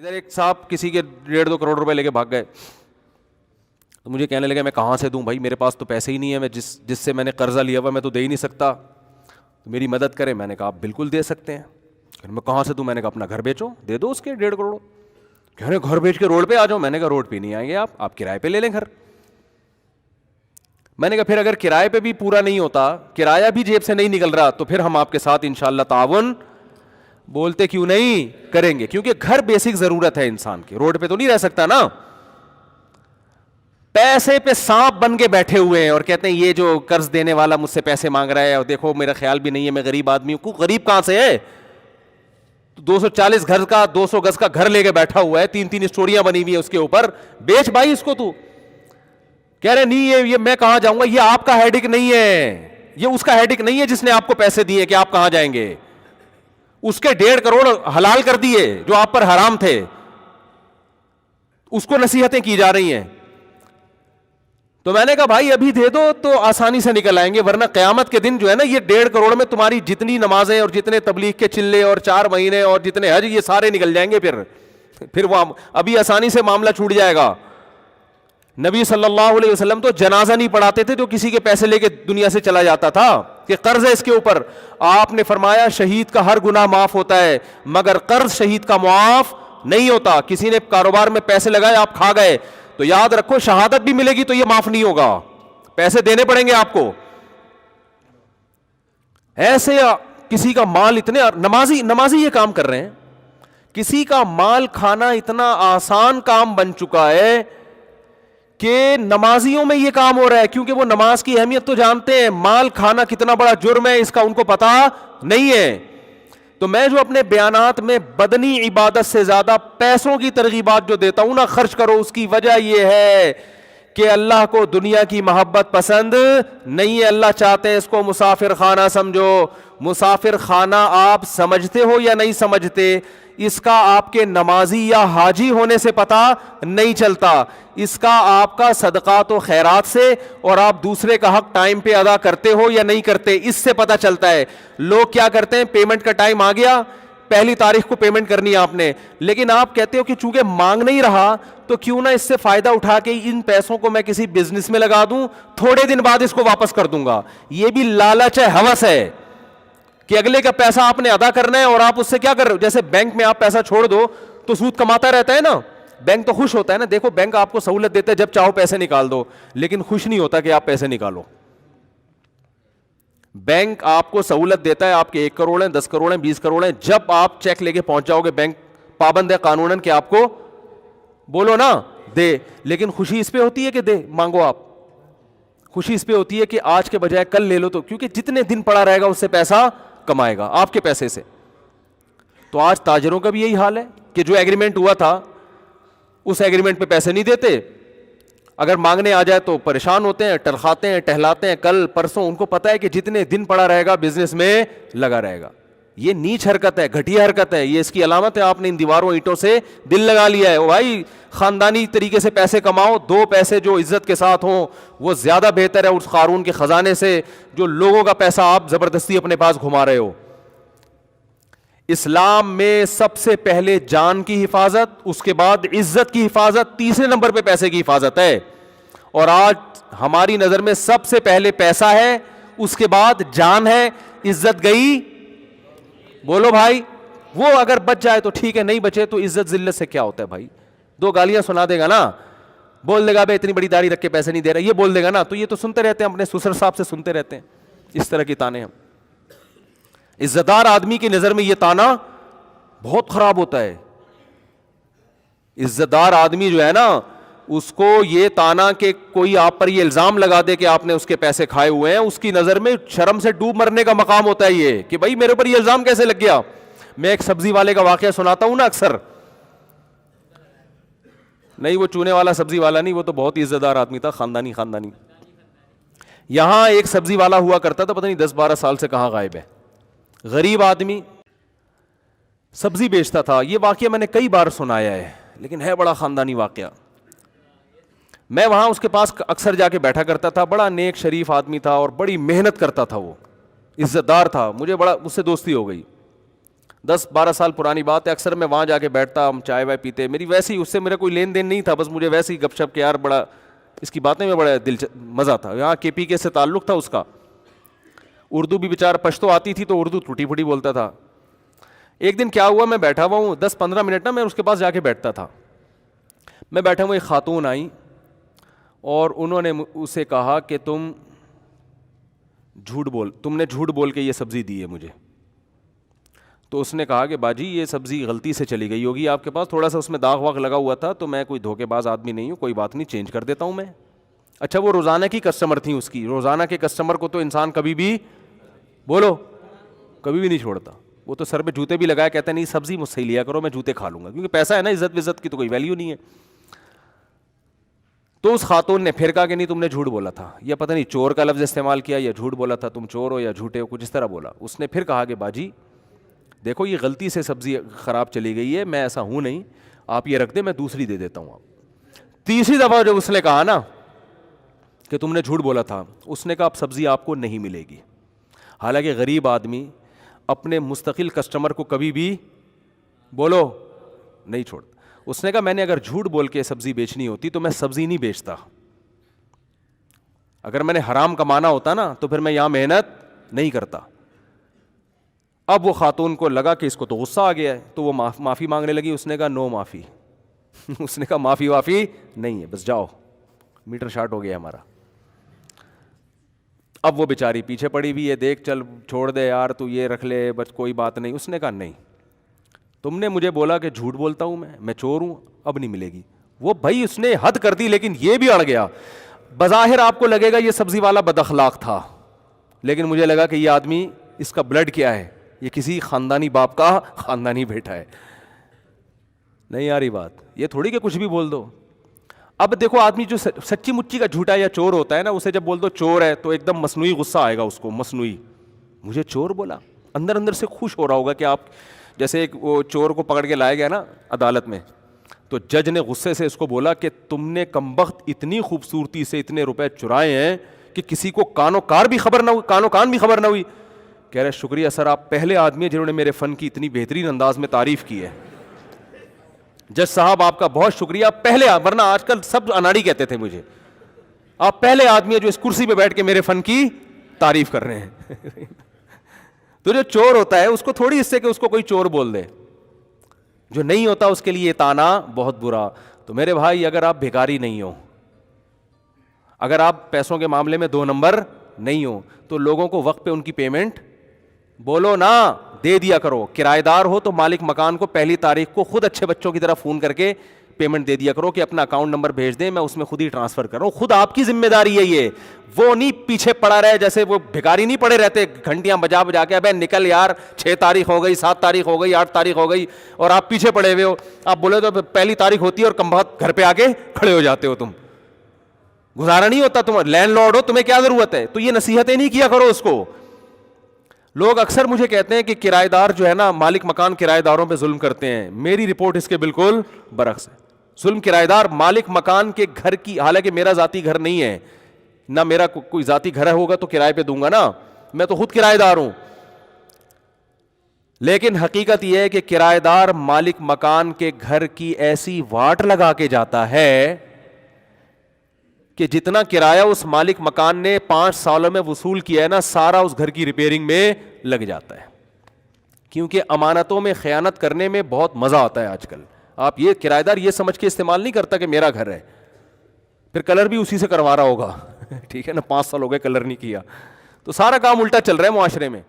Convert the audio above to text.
ادھر ایک صاحب کسی کے 1.5-2 کروڑ روپے لے کے بھاگ گئے, تو مجھے کہنے لگے میں کہاں سے دوں بھائی, میرے پاس تو پیسے ہی نہیں ہے, میں جس سے میں نے قرضہ لیا ہوا میں تو دے ہی نہیں سکتا, تو میری مدد کریں. میں نے کہا آپ بالکل دے سکتے ہیں. میں کہاں سے دوں؟ میں نے کہا اپنا گھر بیچو, دے دو اس کے 1.5 کروڑ. کہہ رہے گھر بیچ کے روڈ پہ آ جاؤ. میں نے کہا روڈ پہ نہیں آئیں گے آپ کرائے پہ لے لیں گھر. میں نے کہا پھر اگر کرائے پہ بھی پورا نہیں ہوتا, کرایہ بھی جیب سے نہیں نکل رہا, تو پھر ہم آپ کے ساتھ انشاءاللہ تعاون بولتے کیوں نہیں کریں گے, کیونکہ گھر بیسک ضرورت ہے انسان کی, روڈ پہ تو نہیں رہ سکتا نا. پیسے پہ سانپ بن کے بیٹھے ہوئے ہیں اور کہتے ہیں یہ جو قرض دینے والا مجھ سے پیسے مانگ رہا ہے, اور دیکھو میرا خیال بھی نہیں ہے, میں غریب آدمی ہوں. غریب کہاں سے ہے؟ 240 گھر کا 200 گز کا گھر لے کے بیٹھا ہوا ہے, 3 اسٹوریاں بنی ہوئی ہیں اس کے اوپر, بیچ بھائی اس کو. تو کہہ رہے نہیں یہ میں کہاں جاؤں گا, یہ آپ کا ہیڈک نہیں ہے, یہ اس کا ہیڈک نہیں ہے جس نے آپ کو پیسے دیے کہ آپ کہاں جائیں گے. اس کے 1.5 کروڑ حلال کر دیے جو آپ پر حرام تھے, اس کو نصیحتیں کی جا رہی ہیں. تو میں نے کہا بھائی ابھی دے دو تو آسانی سے نکل آئیں گے, ورنہ قیامت کے دن جو ہے نا یہ 1.5 کروڑ میں تمہاری جتنی نمازیں اور جتنے تبلیغ کے چلے اور 4 مہینے اور جتنے حج یہ سارے نکل جائیں گے. پھر وہ ابھی آسانی سے معاملہ چھوٹ جائے گا. نبی صلی اللہ علیہ وسلم تو جنازہ نہیں پڑھاتے تھے جو کسی کے پیسے لے کے دنیا سے چلا جاتا تھا کہ قرض ہے اس کے اوپر. آپ نے فرمایا شہید کا ہر گناہ معاف ہوتا ہے مگر قرض شہید کا معاف نہیں ہوتا. کسی نے کاروبار میں پیسے لگائے, آپ کھا گئے, تو یاد رکھو شہادت بھی ملے گی تو یہ معاف نہیں ہوگا, پیسے دینے پڑیں گے آپ کو. ایسے کسی کا مال اتنے نمازی یہ کام کر رہے ہیں, کسی کا مال کھانا اتنا آسان کام بن چکا ہے کہ نمازیوں میں یہ کام ہو رہا ہے, کیونکہ وہ نماز کی اہمیت تو جانتے ہیں, مال کھانا کتنا بڑا جرم ہے اس کا ان کو پتا نہیں ہے. تو میں جو اپنے بیانات میں بدنی عبادت سے زیادہ پیسوں کی ترغیبات جو دیتا ہوں نا, خرچ کرو, اس کی وجہ یہ ہے کہ اللہ کو دنیا کی محبت پسند نہیں ہے. اللہ چاہتے ہیں اس کو مسافر خانہ سمجھو. مسافر خانہ آپ سمجھتے ہو یا نہیں سمجھتے, اس کا آپ کے نمازی یا حاجی ہونے سے پتہ نہیں چلتا, اس کا آپ کا صدقات و خیرات سے اور آپ دوسرے کا حق ٹائم پہ ادا کرتے ہو یا نہیں کرتے اس سے پتہ چلتا ہے. لوگ کیا کرتے ہیں, پیمنٹ کا ٹائم آ گیا, 1 تاریخ کو پیمنٹ کرنی ہے آپ نے, لیکن آپ کہتے ہو کہ چونکہ مانگ نہیں رہا تو کیوں نہ اس سے فائدہ اٹھا کے ان پیسوں کو میں کسی بزنس میں لگا دوں, تھوڑے دن بعد اس کو واپس کر دوں گا. یہ بھی لالچ ہے, ہوس ہے کہ اگلے کا پیسہ آپ نے ادا کرنا ہے اور آپ اس سے کیا کر رہے ہو. جیسے بینک میں آپ پیسہ چھوڑ دو تو سود کماتا رہتا ہے نا, بینک تو خوش ہوتا ہے نا. دیکھو بینک آپ کو سہولت دیتا ہے جب چاہو پیسے نکال دو, لیکن خوش نہیں ہوتا کہ آپ پیسے نکالو. بینک آپ کو سہولت دیتا ہے, آپ کے 1 کروڑ ہیں, 10 کروڑ ہیں, 20 کروڑ ہیں, جب آپ چیک لے کے پہنچ جاؤ گے بینک پابند ہے قانوناً کہ آپ کو بولو نا دے, لیکن خوشی اس پہ ہوتی ہے کہ دے مانگو آپ, خوشی اس پہ ہوتی ہے کہ آج کے بجائے کل لے لو, تو کیونکہ جتنے دن پڑا رہے گا اس سے پیسہ کمائے گا آپ کے پیسے سے. تو آج تاجروں کا بھی یہی حال ہے کہ جو ایگریمنٹ ہوا تھا اس ایگریمنٹ پہ پیسے نہیں دیتے, اگر مانگنے آ جائے تو پریشان ہوتے ہیں, ٹرخاتے ہیں, ٹہلاتے ہیں, کل پرسوں, ان کو پتا ہے کہ جتنے دن پڑا رہے گا بزنس میں لگا رہے گا. یہ نیچ حرکت ہے, گھٹیا حرکت ہے, یہ اس کی علامت ہے آپ نے ان دیواروں اینٹوں سے دل لگا لیا ہے. بھائی خاندانی طریقے سے پیسے کماؤ, 2 پیسے جو عزت کے ساتھ ہوں وہ زیادہ بہتر ہے اس قارون کے خزانے سے جو لوگوں کا پیسہ آپ زبردستی اپنے پاس گھما رہے ہو. اسلام میں سب سے پہلے جان کی حفاظت, اس کے بعد عزت کی حفاظت, تیسرے نمبر پہ پیسے کی حفاظت ہے. اور آج ہماری نظر میں سب سے پہلے پیسہ ہے, اس کے بعد جان ہے, عزت گئی. بولو بھائی, وہ اگر بچ جائے تو ٹھیک ہے, نہیں بچے تو عزت ذلت سے کیا ہوتا ہے بھائی. 2 گالیاں سنا دے گا نا, بول دے گا بھائی اتنی بڑی داڑھی رکھ کے پیسے نہیں دے رہا, یہ بول دے گا نا, تو یہ تو سنتے رہتے ہیں, اپنے سسر صاحب سے سنتے رہتے ہیں اس طرح کی تانے. ہم عزت دار آدمی کی نظر میں یہ تانا بہت خراب ہوتا ہے. عزت دار آدمی جو ہے نا اس کو یہ تانا کہ کوئی آپ پر یہ الزام لگا دے کہ آپ نے اس کے پیسے کھائے ہوئے ہیں, اس کی نظر میں شرم سے ڈوب مرنے کا مقام ہوتا ہے یہ کہ بھائی میرے پر یہ الزام کیسے لگ گیا. میں ایک سبزی والے کا واقعہ سناتا ہوں نا اکثر, نہیں وہ چونے والا سبزی والا نہیں, وہ تو بہت ہی عزت دار آدمی تھا, خاندانی. یہاں ایک سبزی والا ہوا کرتا تھا, پتہ نہیں 10-12 سال سے کہاں غائب ہے, غریب آدمی سبزی بیچتا تھا. یہ واقعہ میں نے کئی بار سنایا ہے لیکن ہے بڑا خاندانی واقعہ. میں وہاں اس کے پاس اکثر جا کے بیٹھا کرتا تھا, بڑا نیک شریف آدمی تھا اور بڑی محنت کرتا تھا, وہ عزت دار تھا, مجھے بڑا اس سے دوستی ہو گئی. 10-12 سال پرانی بات ہے. اکثر میں وہاں جا کے بیٹھتا, ہم چائے وائے پیتے, میری ویسی اس سے میرا کوئی لین دین نہیں تھا, بس مجھے ویسے ہی گپ شپ کے یار بڑا اس کی باتیں میں بڑا مزہ تھا. یہاں KPK سے تعلق تھا اس کا, اردو بھی بیچارہ پشتو آتی تھی تو اردو ٹوٹی پھوٹی بولتا تھا. ایک دن کیا ہوا, میں بیٹھا ہوا ہوں 10-15 منٹ نا, میں اس کے پاس جا کے بیٹھتا تھا. میں بیٹھا ہوں, ایک خاتون آئی اور انہوں نے اسے کہا کہ تم نے جھوٹ بول کے یہ سبزی دی ہے مجھے. تو اس نے کہا کہ باجی یہ سبزی غلطی سے چلی گئی ہوگی آپ کے پاس, تھوڑا سا اس میں داغ واغ لگا ہوا تھا, تو میں کوئی دھوکے باز آدمی نہیں ہوں, کوئی بات نہیں, چینج کر دیتا ہوں میں. اچھا وہ روزانہ کی کسٹمر تھیں اس کی, روزانہ کے کسٹمر کو تو انسان کبھی بھی بولو کبھی بھی نہیں چھوڑتا. وہ تو سر پہ جوتے بھی لگایا, کہتا ہے نہیں سبزی مجھ سے ہی لیا کرو, میں جوتے کھا لوں گا, کیونکہ پیسہ ہے نا, عزت وزت کی تو کوئی ویلیو نہیں ہے. تو اس خاتون نے پھر کہا کہ نہیں تم نے جھوٹ بولا تھا, یا پتہ نہیں چور کا لفظ استعمال کیا یا جھوٹ بولا تھا, تم چور ہو یا جھوٹے ہو, کچھ اس طرح بولا. اس نے پھر کہا کہ باجی دیکھو یہ غلطی سے سبزی خراب چلی گئی ہے, میں ایسا ہوں نہیں, آپ یہ رکھ دیں میں دوسری دے دیتا ہوں. آپ تیسری دفعہ جب اس نے کہا نا کہ تم نے جھوٹ بولا تھا, اس نے کہا اب سبزی آپ کو نہیں ملے گی. حالانکہ غریب آدمی اپنے مستقل کسٹمر کو کبھی بھی بولو نہیں چھوڑتا. اس نے کہا میں نے اگر جھوٹ بول کے سبزی بیچنی ہوتی تو میں سبزی نہیں بیچتا, اگر میں نے حرام کمانا ہوتا نا تو پھر میں یہاں محنت نہیں کرتا. اب وہ خاتون کو لگا کہ اس کو تو غصہ آ گیا ہے, تو وہ معافی مانگنے لگی. اس نے کہا نو معافی. اس نے کہا معافی وافی نہیں ہے, بس جاؤ, میٹر شارٹ ہو گیا ہمارا. اب وہ بیچاری پیچھے پڑی ہوئی ہے, دیکھ چل چھوڑ دے یار تو یہ رکھ لے, بس کوئی بات نہیں. اس نے کہا نہیں, تم نے مجھے بولا کہ جھوٹ بولتا ہوں میں چور ہوں, اب نہیں ملے گی. وہ بھائی اس نے حد کر دی, لیکن یہ بھی اڑ گیا. بظاہر آپ کو لگے گا یہ سبزی والا بد اخلاق تھا, لیکن مجھے لگا کہ یہ آدمی اس کا بلڈ کیا ہے, یہ کسی خاندانی باپ کا خاندانی بیٹا ہے. نہیں آ رہی بات, یہ تھوڑی کہ کچھ بھی بول دو. اب دیکھو آدمی جو سچی مچی کا جھوٹا یا چور ہوتا ہے نا, اسے جب بول دو چور ہے تو ایک دم مصنوعی غصہ آئے گا اس کو, مصنوعی مجھے چور بولا. اندر اندر سے خوش ہو رہا ہوگا کہ آپ جیسے ایک وہ چور کو پکڑ کے لایا گیا نا عدالت میں, تو جج نے غصے سے اس کو بولا کہ تم نے کمبخت اتنی خوبصورتی سے اتنے روپے چرائے ہیں کہ کسی کو کان و کان بھی خبر نہ ہوئی. کہہ رہے شکریہ سر, آپ پہلے آدمی ہیں جنہوں نے میرے فن کی اتنی بہترین انداز میں تعریف کی ہے. جج صاحب آپ کا بہت شکریہ, پہلے, ورنہ آج کل سب اناڑی کہتے تھے مجھے, آپ پہلے آدمی ہیں جو اس کرسی پہ بیٹھ کے میرے فن کی تعریف کر رہے ہیں. تو جو چور ہوتا ہے اس کو تھوڑی اس سے کہ اس کو کوئی چور بول دے, جو نہیں ہوتا اس کے لیے یہ تانا بہت برا. تو میرے بھائی اگر آپ بھکاری نہیں ہو, اگر آپ پیسوں کے معاملے میں 2 نمبر نہیں ہو, تو لوگوں کو وقت پہ ان کی پیمنٹ بولو نا دے دیا کرو. کرایہ دار ہو تو مالک مکان کو پہلی تاریخ کو خود اچھے بچوں کی طرح فون کر کے پیمنٹ دے دیا کرو کہ اپنا اکاؤنٹ نمبر بھیج دیں, میں اس میں خود ہی ٹرانسفر کر رہا ہوں. خود آپ کی ذمہ داری ہے یہ, وہ نہیں پیچھے پڑا رہے جیسے وہ بھکاری نہیں پڑے رہتے گھنٹیاں بجا کے, ابے نکل یار 6 تاریخ ہو گئی, 7 تاریخ ہو گئی, 8 تاریخ ہو گئی, اور آپ پیچھے پڑے ہوئے ہو. آپ بولے تو پہلی تاریخ ہوتی ہے اور کم بہت گھر پہ آ کے کھڑے ہو جاتے ہو, تم گزارا نہیں ہوتا, تم لینڈ لارڈ ہو, تمہیں کیا ضرورت ہے. تو یہ نصیحتیں نہیں کیا کرو اس کو. لوگ اکثر مجھے کہتے ہیں کہ کرایہ دار جو ہے نا, مالک مکان کرایہ داروں پہ ظلم کرتے ہیں. میری رپورٹ اس کے بالکل برعکس ہے. ظلم کرایہ دار مالک مکان کے گھر کی, حالانکہ میرا ذاتی گھر نہیں ہے, نہ میرا کوئی ذاتی گھر ہوگا تو کرائے پہ دوں گا نا, میں تو خود کرایہ دار ہوں. لیکن حقیقت یہ ہے کہ کرایہ دار مالک مکان کے گھر کی ایسی واٹ لگا کے جاتا ہے کہ جتنا کرایہ اس مالک مکان نے 5 سالوں میں وصول کیا ہے نا, سارا اس گھر کی ریپیئرنگ میں لگ جاتا ہے. کیونکہ امانتوں میں خیانت کرنے میں بہت مزہ آتا ہے آج کل. آپ یہ کرایہ دار یہ سمجھ کے استعمال نہیں کرتا کہ میرا گھر ہے, پھر کلر بھی اسی سے کروا رہا ہوگا. ٹھیک ہے نا, 5 سال ہو گئے کلر نہیں کیا, تو سارا کام الٹا چل رہا ہے معاشرے میں.